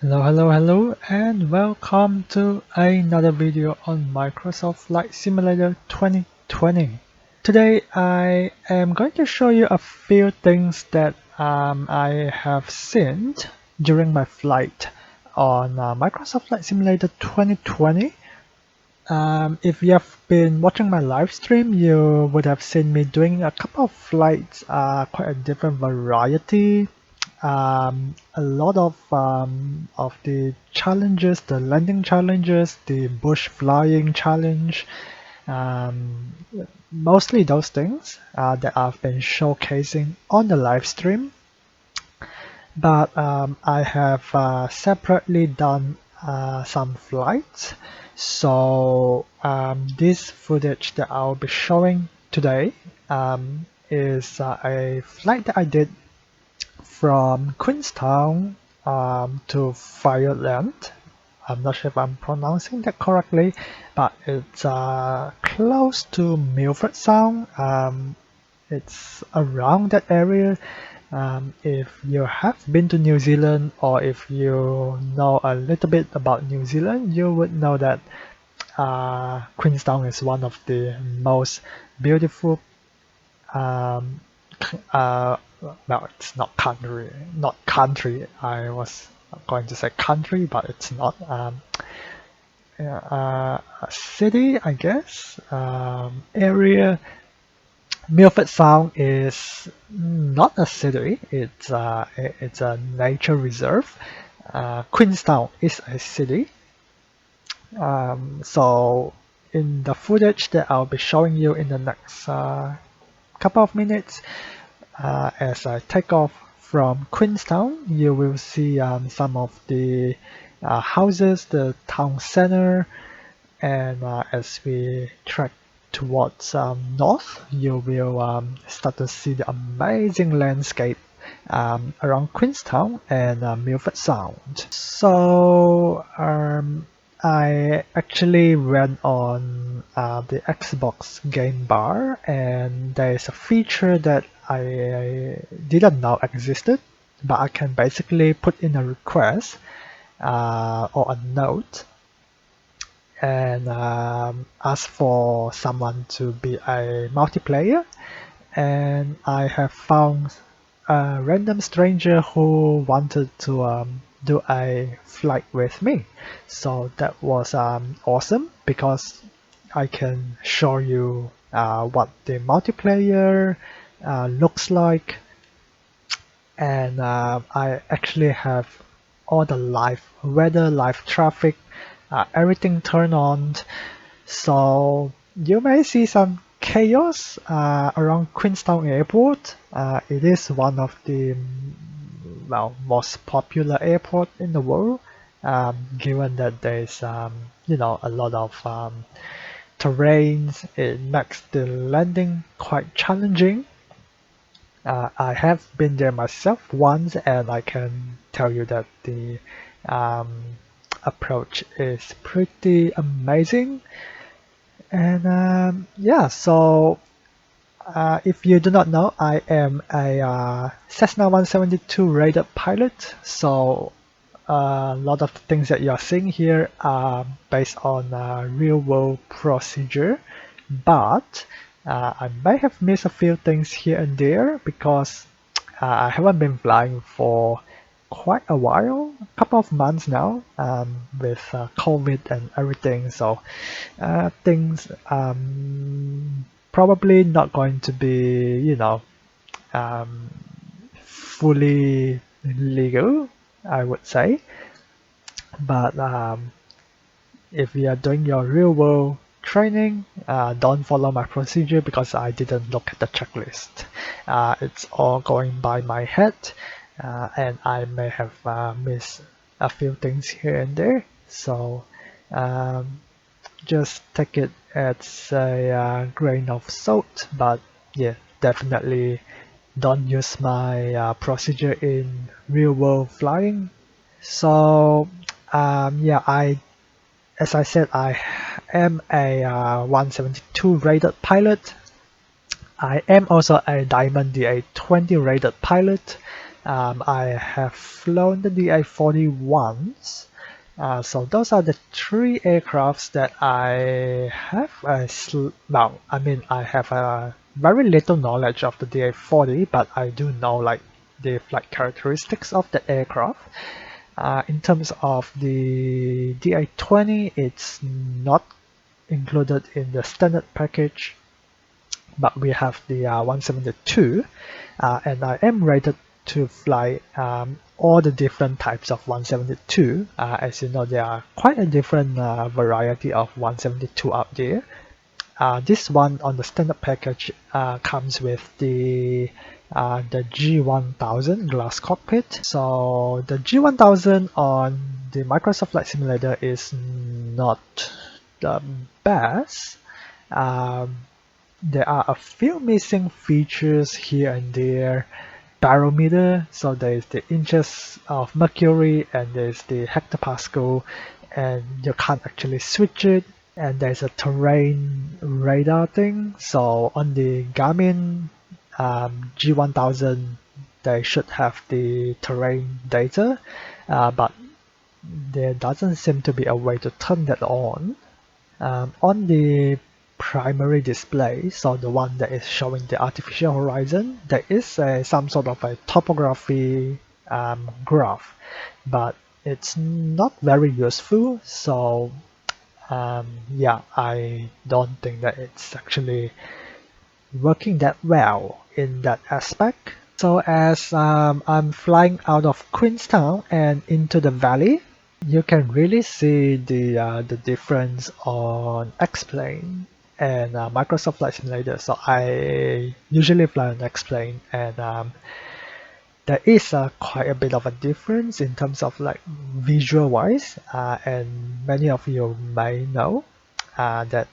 Hello, and welcome to another video on Microsoft Flight Simulator 2020. Today, I am going to show you a few things that I have seen during my flight on Microsoft Flight Simulator 2020. If you have been watching my live stream, you would have seen me doing a couple of flights, quite a different variety. A lot of the challenges, the landing challenges, the bush flying challenge, um, mostly those things that I've been showcasing on the live stream. But I have separately done some flights. So this footage that I'll be showing today is a flight that I did from Queenstown to Fiordland. I'm not sure if I'm pronouncing that correctly, but it's close to Milford Sound. It's around that area. If you have been to New Zealand or if you know a little bit about New Zealand, you would know that Queenstown is one of the most beautiful um, uh, well, it's not country. I was going to say country, but it's not. A city, I guess. Area. Milford Sound is not a city. It's a nature reserve. Queenstown is a city. So in the footage that I'll be showing you in the next couple of minutes, as I take off from Queenstown, you will see some of the houses, the town center, and as we trek towards north, you will start to see the amazing landscape around Queenstown and Milford Sound. So I actually went on the Xbox game bar, and there is a feature that I didn't know existed, but I can basically put in a request or a note and ask for someone to be a multiplayer. And I have found a random stranger who wanted to do a flight with me. So that was awesome because I can show you what the multiplayer looks like, and I actually have all the live weather, live traffic, everything turned on. So you may see some chaos around Queenstown Airport. It is one of the most popular airport in the world, given that there's a lot of terrains. It makes the landing quite challenging. I have been there myself once, and I can tell you that the um, approach is pretty amazing. And yeah, so if you do not know, I am a Cessna 172 rated pilot. So a lot of the things that you are seeing here are based on real world procedure, but I may have missed a few things here and there because I haven't been flying for quite a while, a couple of months now, with COVID and everything. So things probably not going to be, um, fully legal, I would say. But if you are doing your real world training, don't follow my procedure because I didn't look at the checklist. It's all going by my head, and I may have missed a few things here and there. So um, just take it as a grain of salt. But yeah, definitely don't use my procedure in real world flying. So yeah, as I said, I am a 172 rated pilot. I am also a Diamond DA 20 rated pilot. I have flown the DA-40 once. So those are the three aircrafts that I have I have a very little knowledge of the DA-40, but I do know like the flight characteristics of the aircraft. In terms of the DA-20, it's not included in the standard package, but we have the 172, and I am rated to fly all the different types of 172. As you know, there are quite a different variety of 172 out there. This one on the standard package comes with the G1000 glass cockpit. So the G1000 on the Microsoft Flight Simulator is not the best. There are a few missing features here and there. Barometer, so there is the inches of mercury and there's the hectopascal, and you can't actually switch it. And there's a terrain radar thing. So on the Garmin G1000, they should have the terrain data, but there doesn't seem to be a way to turn that on. On the primary display, so the one that is showing the artificial horizon, there is some sort of a topography graph, but it's not very useful. So yeah, I don't think that it's actually working that well in that aspect. So as I'm flying out of Queenstown and into the valley, you can really see the difference on X-Plane and Microsoft Flight Simulator. So I usually fly on X-Plane, and there is quite a bit of a difference in terms of like visual wise, and many of you may know that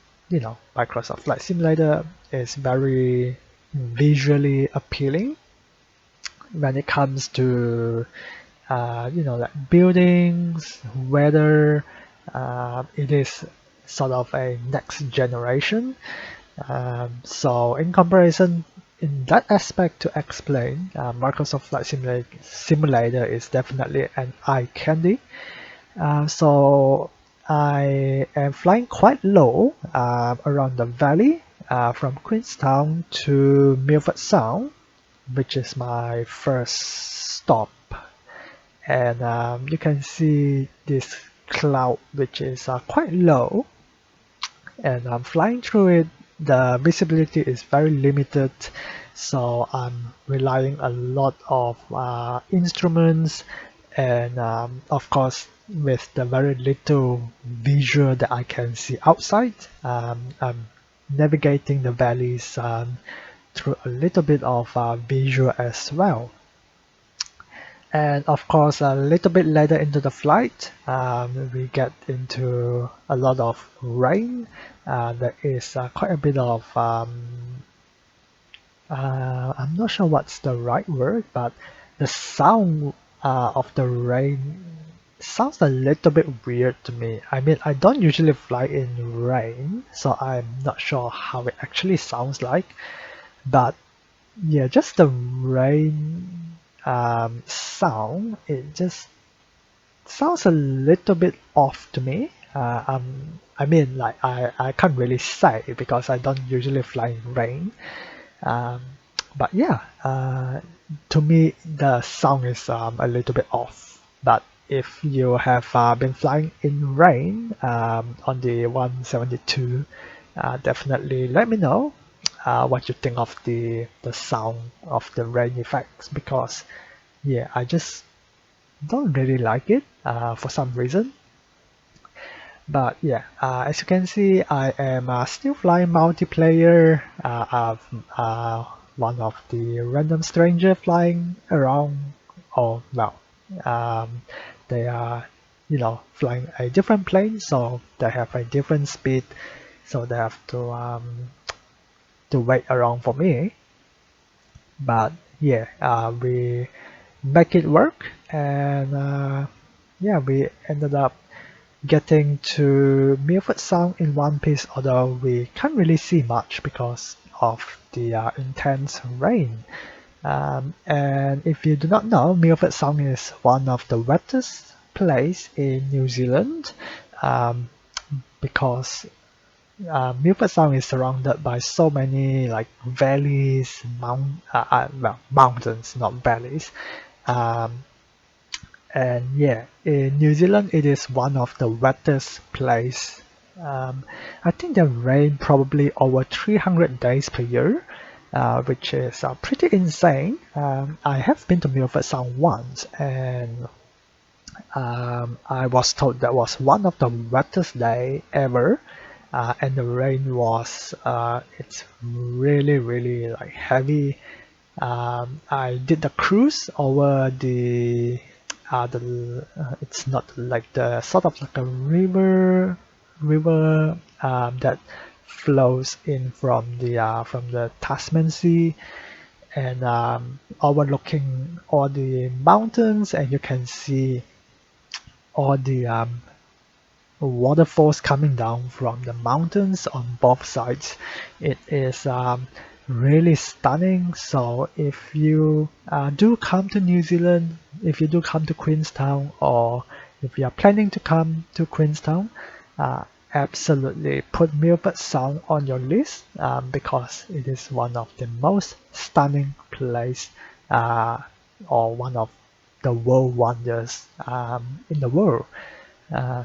Microsoft Flight Simulator is very visually appealing when it comes to like buildings, weather. It is sort of a next generation. So in comparison, in that aspect to explain, Microsoft Flight Simulator is definitely an eye candy. So I am flying quite low around the valley from Queenstown to Milford Sound, which is my first stop. And you can see this cloud which is quite low, and I'm flying through it. The visibility is very limited, so I'm relying a lot of instruments, and of course with the very little visual that I can see outside, I'm navigating the valleys through a little bit of visual as well. And of course, a little bit later into the flight, we get into a lot of rain. There is quite a bit of, I'm not sure what's the right word, but the sound of the rain sounds a little bit weird to me. I mean, I don't usually fly in rain, so I'm not sure how it actually sounds like. But yeah, just the rain sound, it just sounds a little bit off to me. I mean, like I can't really say because I don't usually fly in rain. Um, but yeah, to me the sound is a little bit off. But if you have been flying in rain on the 172, definitely let me know what you think of the sound of the rain effects, because yeah, I just don't really like it for some reason. But yeah, as you can see, I am still flying multiplayer. One of the random stranger flying around. Oh well, um, they are flying a different plane, so they have a different speed, so they have to wait around for me. But yeah, we make it work, and yeah, we ended up getting to Milford Sound in one piece, although we can't really see much because of the intense rain. And if you do not know, Milford Sound is one of the wettest place in New Zealand, because Milford Sound is surrounded by so many like valleys, well, mountains, not valleys. Um, and yeah, in New Zealand, it is one of the wettest place. I think the rain probably over 300 days per year, which is pretty insane. I have been to Milford Sound once, and I was told that was one of the wettest day ever, and the rain was it's really like heavy. I did the cruise over the it's not like the sort of like a river that flows in from the Tasman Sea, and overlooking all the mountains, and you can see all the waterfalls coming down from the mountains on both sides. It is really stunning. So if you do come to New Zealand, if you do come to Queenstown, or if you are planning to come to Queenstown, absolutely put Milford Sound on your list, because it is one of the most stunning place, or one of the world wonders in the world.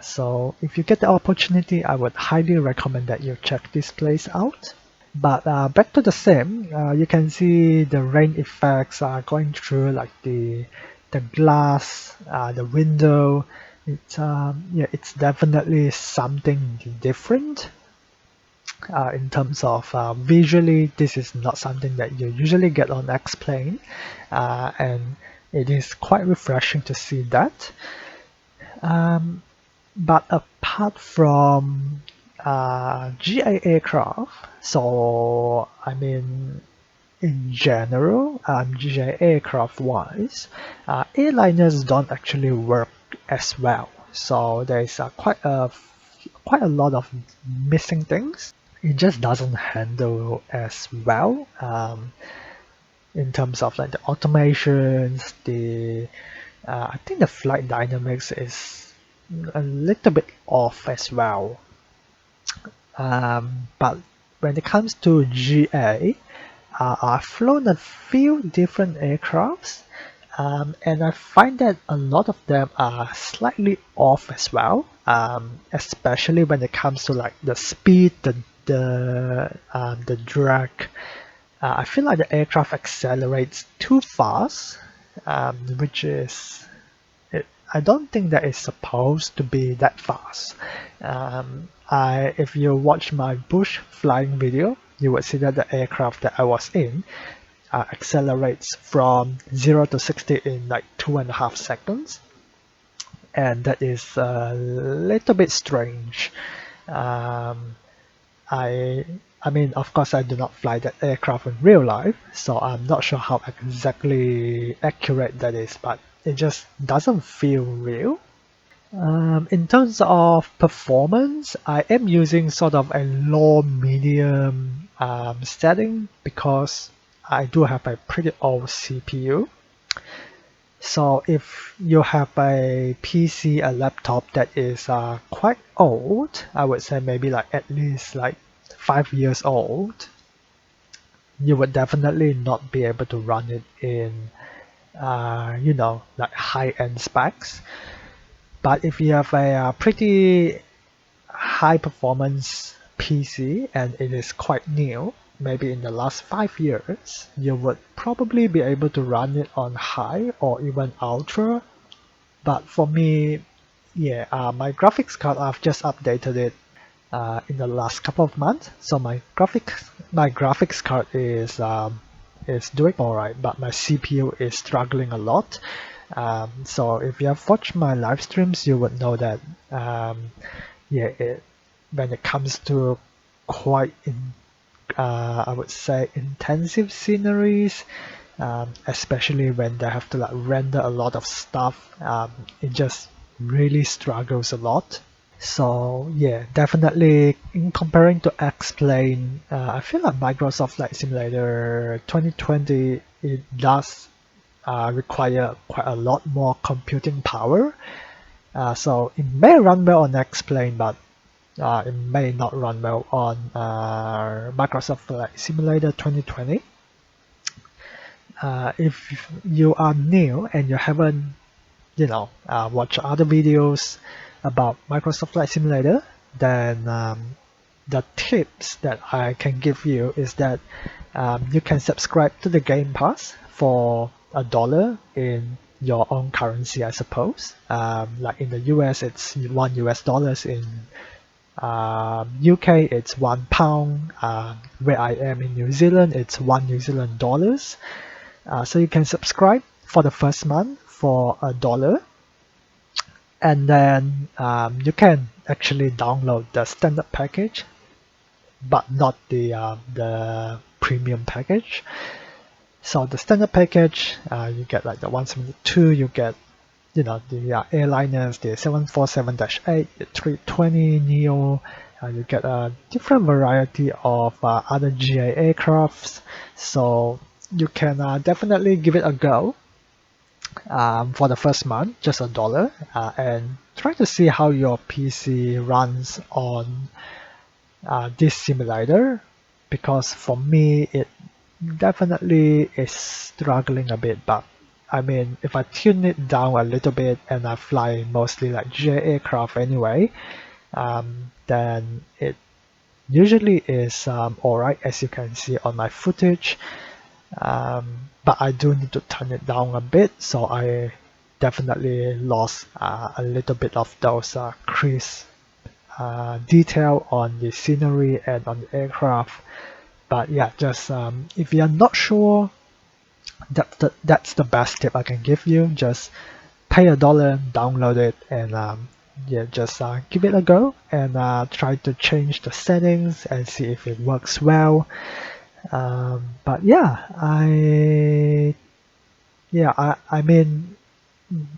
So if you get the opportunity, I would highly recommend that you check this place out. But back to the same, you can see the rain effects are going through like the glass, the window. Yeah, it's definitely something different. In terms of visually, this is not something that you usually get on X-Plane, and it is quite refreshing to see that. Um, But apart from GA aircraft, so I mean, in general, GA aircraft wise, airliners don't actually work as well. So there's quite a lot of missing things. It just doesn't handle as well, in terms of like the automations, I think the flight dynamics is a little bit off as well. But when it comes to GA, I've flown a few different aircrafts, and I find that a lot of them are slightly off as well, especially when it comes to like the speed, the drag. I feel like the aircraft accelerates too fast, which is I don't think that it's supposed to be that fast. If you watch my bush flying video, you would see that the aircraft that I was in accelerates from 0 to 60 in like 2.5 seconds, and that is a little bit strange. Um, I I mean, of course, I do not fly that aircraft in real life, so I'm not sure how exactly accurate that is, but it just doesn't feel real. In terms of performance, I am using sort of a low medium setting because I do have a pretty old CPU. So if you have a PC, a laptop that is quite old, I would say maybe like at least like 5 years old, you would definitely not be able to run it in, like high-end specs. But if you have a pretty high performance PC and it is quite new, maybe in the last 5 years, you would probably be able to run it on high or even ultra. But for me, yeah, my graphics card, I've just updated it in the last couple of months. So my graphics card is doing alright, but my CPU is struggling a lot. So if you have watched my live streams, you would know that yeah, when it comes to quite I would say intensive sceneries, especially when they have to like render a lot of stuff, it just really struggles a lot. So yeah, definitely in comparing to X-Plane, I feel like Microsoft Flight Simulator 2020 it does require quite a lot more computing power. So it may run well on X-Plane, but it may not run well on Microsoft Flight Simulator 2020. If you are new and you haven't, watched other videos about Microsoft Flight Simulator, then the tips that I can give you is that you can subscribe to the Game Pass for $1 in your own currency, I suppose. Like in the US, it's $1. In UK, it's £1. Where I am in New Zealand, it's $1 New Zealand. So you can subscribe for the first month for $1, and then you can actually download the standard package, but not the premium package. So the standard package, you get like the 172, you get the airliners, the 747-8, the 320neo. You get a different variety of other GA aircrafts. So you can definitely give it a go for the first month, just $1, and try to see how your PC runs on this simulator, because for me it definitely is struggling a bit. But I mean, if I tune it down a little bit and I fly mostly like GA aircraft anyway, then it usually is alright, as you can see on my footage. But I do need to turn it down a bit, so I definitely lost a little bit of those crisp detail on the scenery and on the aircraft. But yeah, just if you're not sure, that's the best tip I can give you. Just pay $1, download it, and yeah, just give it a go and try to change the settings and see if it works well. But yeah, I mean,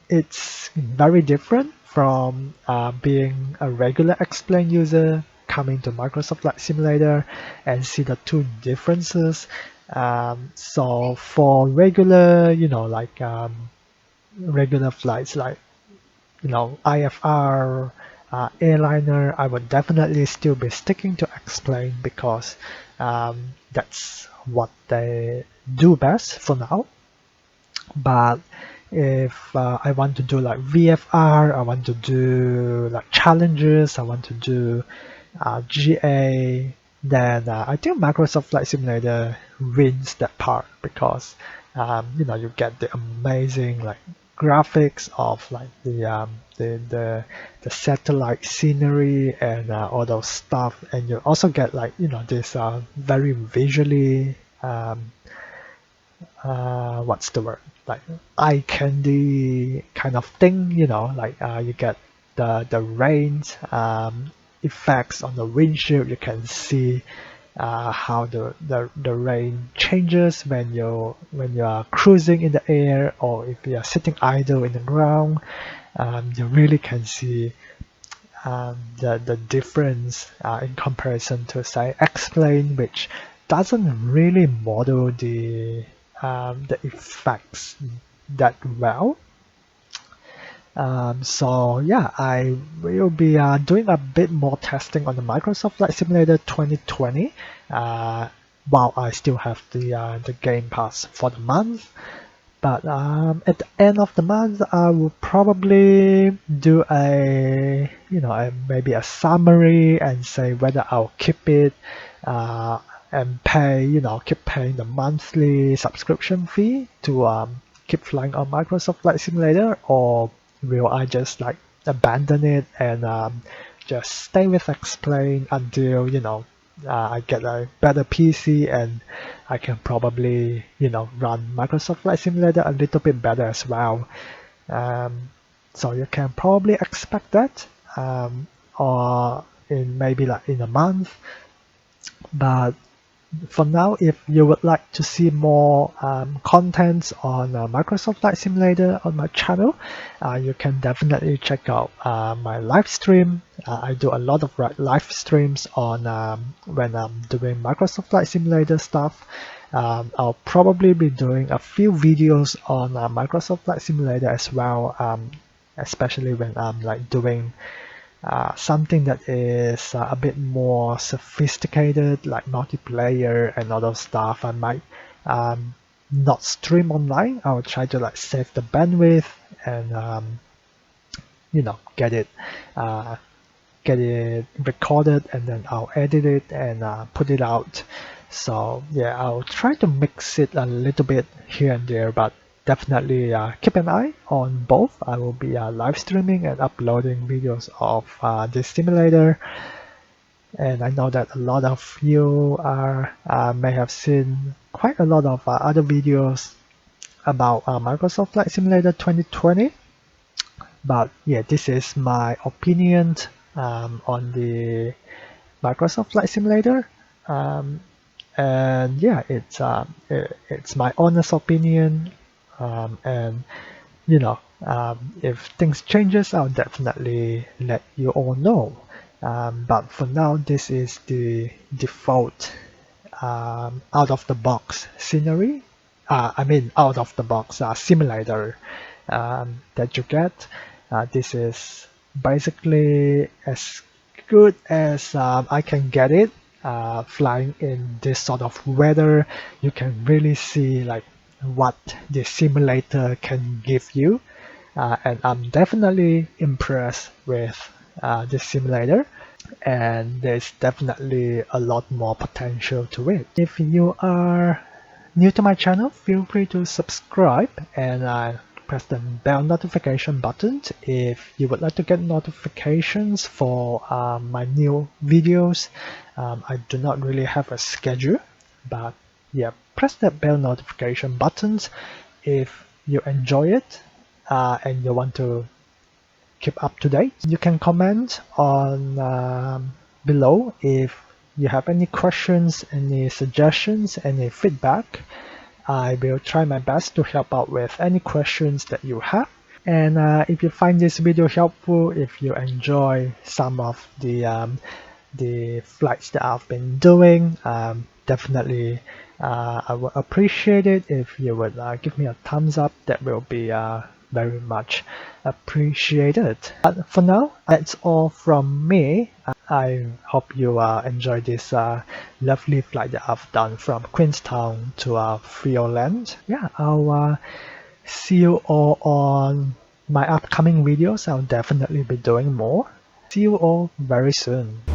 it's very different from being a regular X-Plane user coming to Microsoft Flight Simulator and see the two differences. So for regular, regular flights like, IFR, airliner, I would definitely still be sticking to X-Plane because that's what they do best for now. But if I want to do like VFR, I want to do like challenges, I want to do GA, then I think Microsoft Flight Simulator wins that part because you get the amazing like graphics of like the satellite scenery and all those stuff, and you also get like this very visually what's the word, like eye candy kind of thing, like you get the rain effects on the windshield. You can see how the rain changes when you are cruising in the air, or if you are sitting idle in the ground. You really can see the difference in comparison to say X-Plane, which doesn't really model the effects that well. So yeah, I will be doing a bit more testing on the Microsoft Flight Simulator 2020 while I still have the Game Pass for the month. But at the end of the month, I will probably do maybe a summary and say whether I'll keep it and keep paying the monthly subscription fee to keep flying on Microsoft Flight Simulator, or will I just like abandon it and just stay with X-Plane until I get a better PC and I can probably run Microsoft Flight Simulator a little bit better as well. So you can probably expect that, or in maybe like in a month. But for now, if you would like to see more contents on Microsoft Flight Simulator on my channel, you can definitely check out my live stream I do a lot of live streams on when I'm doing Microsoft Flight Simulator stuff. I'll probably be doing a few videos on Microsoft Flight Simulator as well, especially when I'm like doing something that is a bit more sophisticated, like multiplayer and other stuff. I might not stream online. I'll try to like save the bandwidth and get it recorded, and then I'll edit it and put it out. So yeah, I'll try to mix it a little bit here and there, but definitely keep an eye on both. I will be live streaming and uploading videos of this simulator. And I know that a lot of you may have seen quite a lot of other videos about Microsoft Flight Simulator 2020. But yeah, this is my opinion on the Microsoft Flight Simulator. And yeah, it's my honest opinion. And if things changes, I'll definitely let you all know. But for now, this is the default out of the box scenery. Out of the box simulator that you get. This is basically as good as I can get it. Flying in this sort of weather, you can really see like what the simulator can give you, and I'm definitely impressed with this simulator, and there's definitely a lot more potential to it. If you are new to my channel, feel free to subscribe and press the bell notification button if you would like to get notifications for my new videos. I do not really have a schedule, but yeah, press that bell notification buttons if you enjoy it and you want to keep up to date. You can comment on below if you have any questions, any suggestions, any feedback. I will try my best to help out with any questions that you have. And if you find this video helpful, if you enjoy some of the flights that I've been doing, definitely I would appreciate it if you would give me a thumbs up. That will be very much appreciated. But for now, that's all from me. I hope you enjoy this lovely flight that I've done from Queenstown to Fiordland. Yeah, I'll see you all on my upcoming videos. I'll definitely be doing more. See you all very soon.